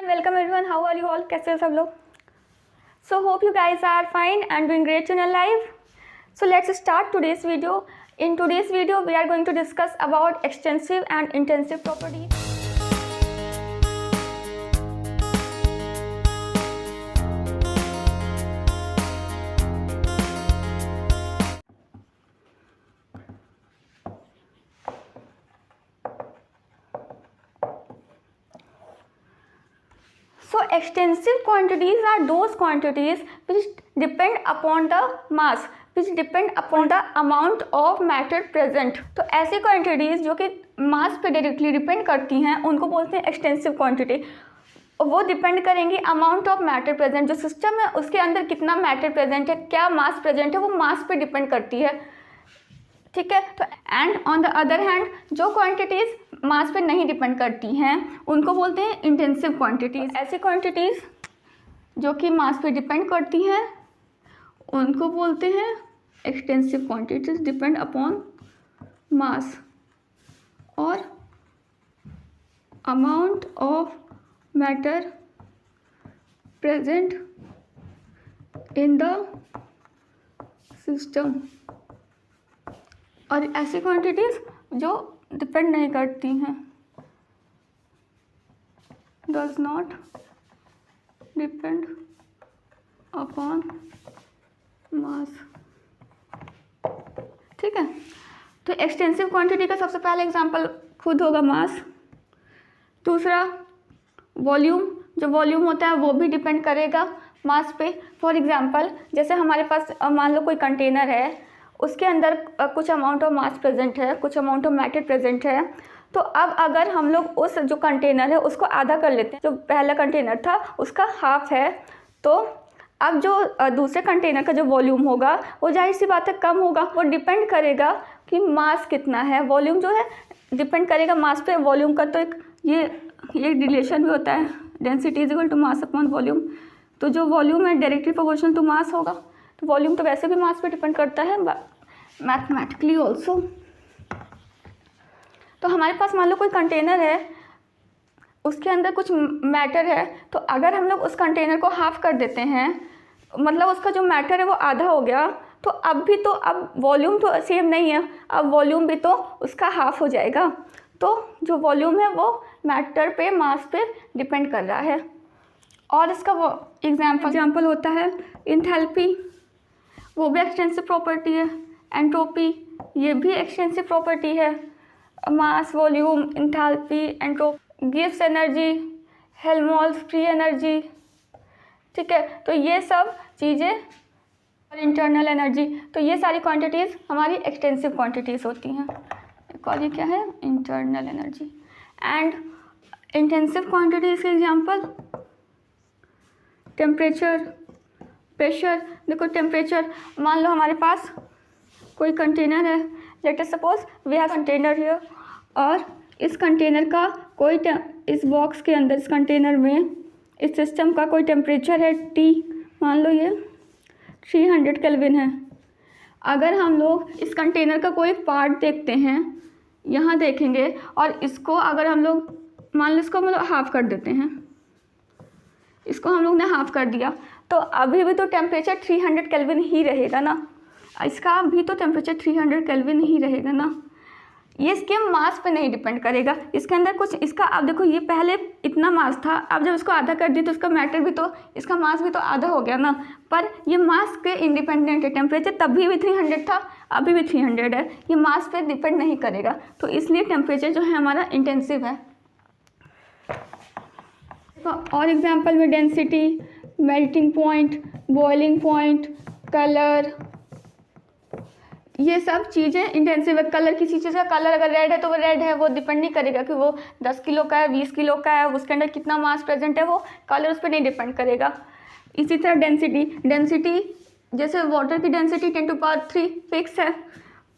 welcome everyone. How are you all? कैसे हो सब लोग? So hope you guys are fine and doing great in your life. So let's start today's video. In today's video, we are going to discuss about extensive and intensive properties. So extensive quantities are those quantities which depend upon the mass, which depend upon the amount of matter present. तो ऐसी quantities जो कि mass पे directly depend करती हैं उनको बोलते हैं extensive quantity. वो डिपेंड करेंगी अमाउंट ऑफ मैटर प्रेजेंट, जो सिस्टम है उसके अंदर कितना मैटर प्रेजेंट है, क्या मास प्रेजेंट है, वो मास पे डिपेंड करती है. ठीक है. तो and on the other hand जो क्वांटिटीज़ मास पे नहीं डिपेंड करती हैं उनको बोलते हैं इंटेंसिव क्वांटिटीज़. ऐसी क्वांटिटीज़ जो कि मास पे डिपेंड करती हैं उनको बोलते हैं extensive quantities, depend upon mass और amount of matter present in the system. और ऐसी क्वांटिटीज़ जो डिपेंड नहीं करती हैं, does not depend upon mass. ठीक है. तो एक्सटेंसिव क्वांटिटी का सबसे पहला एग्जांपल खुद होगा मास. दूसरा वॉल्यूम, जो वॉल्यूम होता है वो भी डिपेंड करेगा मास पे. फॉर एग्जांपल जैसे हमारे पास मान लो कोई कंटेनर है, उसके अंदर कुछ अमाउंट ऑफ मास प्रेजेंट है, कुछ अमाउंट ऑफ मैटर प्रेजेंट है. तो अब अगर हम लोग उस जो कंटेनर है उसको आधा कर लेते हैं, जो पहला कंटेनर था उसका हाफ है, तो अब जो दूसरे कंटेनर का जो वॉल्यूम होगा वो जाहिर सी बात है कम होगा. वो डिपेंड करेगा कि मास कितना है. वॉल्यूम जो है डिपेंड करेगा मास पे. वॉल्यूम का तो एक ये रिलेशन भी होता है, density is equal to mass upon volume. तो जो वॉल्यूम है डायरेक्टली प्रोपोर्शनल टू मास होगा. तो वॉल्यूम तो वैसे भी मास पे डिपेंड करता है मैथमेटिकली ऑल्सो. तो हमारे पास मान लो कोई कंटेनर है, उसके अंदर कुछ मैटर है, तो अगर हम लोग उस कंटेनर को हाफ कर देते हैं, मतलब उसका जो मैटर है वो आधा हो गया, तो अब वॉल्यूम तो सेम नहीं है, अब वॉल्यूम भी तो उसका हाफ हो जाएगा. तो जो वॉल्यूम है वो मैटर पे, मास पे डिपेंड कर रहा है. और इसका वो एग्जाम्पल होता है इंथैल्पी, वो भी एक्सटेंसिव प्रॉपर्टी है. एंट्रोपी, ये भी एक्सटेंसिव प्रॉपर्टी है. मास, वॉल्यूम, इंथैल्पी, एंट्रोपी, गिव्स एनर्जी, हेल्महोल्ट्ज़ फ्री एनर्जी. ठीक है. तो ये सब चीज़ें और इंटरनल एनर्जी, तो ये सारी क्वांटिटीज़ हमारी एक्सटेंसिव क्वांटिटीज़ होती हैं. और ये क्या है? Internal energy. And intensive quantities के एग्जांपल टेम्परेचर, प्रेशर. देखो टेम्परेचर, मान लो हमारे पास कोई कंटेनर है, let us suppose we have container here, और इस कंटेनर का कोई इस बॉक्स के अंदर, इस कंटेनर में, इस सिस्टम का कोई टेम्परेचर है T, मान लो ये 300 केल्विन है. अगर हम लोग इस कंटेनर का कोई पार्ट देखते हैं, यहाँ देखेंगे, और इसको अगर हम लोग मान लो इसको हम लोग हाफ कर देते हैं, इसको हम लोग ने हाफ कर दिया, तो अभी भी तो टेम्परेचर 300 केल्विन ही रहेगा ना. इसका भी तो टेम्परेचर 300 केल्विन ही रहेगा ना. ये इसके मास पे नहीं डिपेंड करेगा. इसके अंदर कुछ इसका, अब देखो ये पहले इतना मास था, अब जब इसको आधा कर दिया तो इसका मैटर भी तो, इसका मास भी तो आधा हो गया ना. पर ये मास के इंडिपेंडेंट है. टेम्परेचर तभी भी 300 था, अभी भी 300 है. ये मास पे डिपेंड नहीं करेगा. तो इसलिए टेम्परेचर जो है हमारा इंटेंसिव है. और एग्जाम्पल में density, melting point, boiling point, colour, ये सब चीज़ें इंटेंसिव है. कलर, किसी चीज़ का कलर अगर रेड है तो वो रेड है, वो डिपेंड नहीं करेगा कि वो 10 किलो का है, 20 किलो का है, उसके अंदर कितना मास प्रेजेंट है, वो कलर उस पर नहीं डिपेंड करेगा. इसी तरह डेंसिटी जैसे वाटर की डेंसिटी 10⁻³ फिक्स है,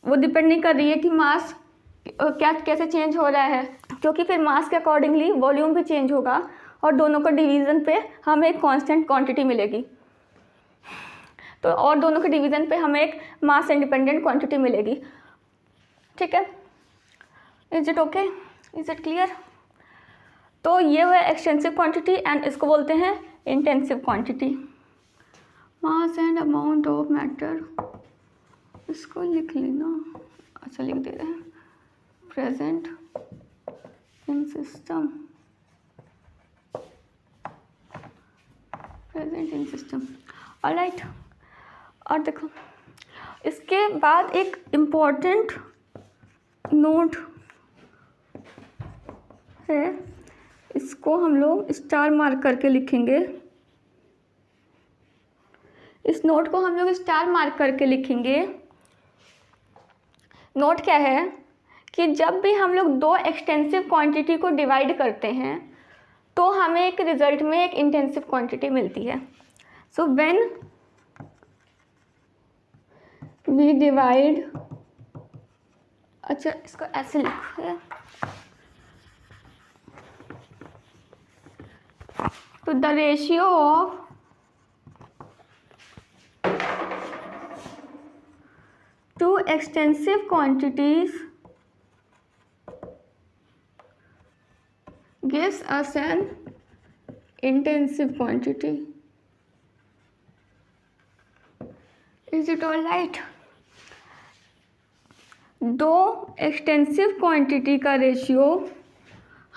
वो डिपेंड नहीं कर रही है कि मास क्या कैसे चेंज हो रहा है, क्योंकि फिर मास के अकॉर्डिंगली वॉल्यूम भी चेंज होगा और दोनों का डिवीज़न पे हमें एक कांस्टेंट क्वांटिटी मिलेगी. तो और दोनों के डिवीज़न पे हमें एक मास इंडिपेंडेंट क्वांटिटी मिलेगी. ठीक है. Is it okay? Is it clear? तो ये हुआ एक्सटेंसिव क्वांटिटी एंड इसको बोलते हैं intensive quantity. Mass and amount of matter, इसको लिख लेना, अच्छा लिख दे रहे हैं, present in system, present in system. Alright, और देखो इसके बाद एक इम्पॉर्टेंट नोट है, इसको हम लोग स्टार मार्क करके लिखेंगे। इस नोट को हम लोग स्टार मार्क करके लिखेंगे। नोट क्या है कि जब भी हम लोग दो एक्सटेंसिव क्वांटिटी को डिवाइड करते हैं तो हमें एक रिजल्ट में एक इंटेंसिव क्वांटिटी मिलती है। सो व्हेन वी डिवाइड, अच्छा इसको ऐसे लिखो है, तो the ratio of two extensive quantities gives us an intensive quantity. Is it all right? दो एक्सटेंसिव क्वांटिटी का रेशियो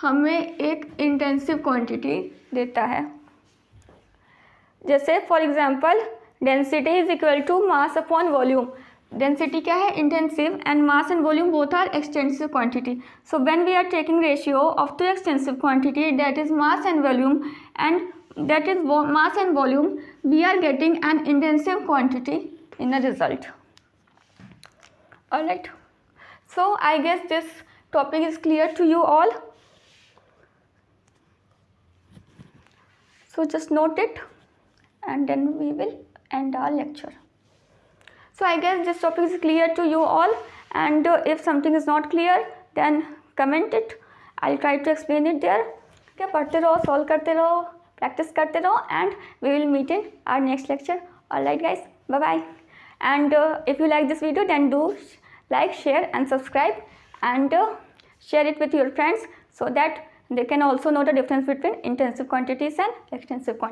हमें एक इंटेंसिव क्वांटिटी देता है। जैसे for example density is equal to mass upon volume. Density क्या है? Intensive, and mass and volume both are extensive quantity. So when we are taking ratio of two extensive quantity, that is mass and volume, and that is mass and volume, we are getting an intensive quantity in the result. Alright, so I guess this topic is clear to you all. So just note it and then we will end our lecture. So I guess this topic is clear to you all, and if something is not clear then comment it. I'll try to explain it there. Okay, पढ़ते रहो, solve करते रहो, practice करते रहो, and we will meet in our next lecture. Alright guys, bye bye. And if you like this video then do like, share and subscribe, and share it with your friends so that they can also know the difference between intensive quantities and extensive quantities.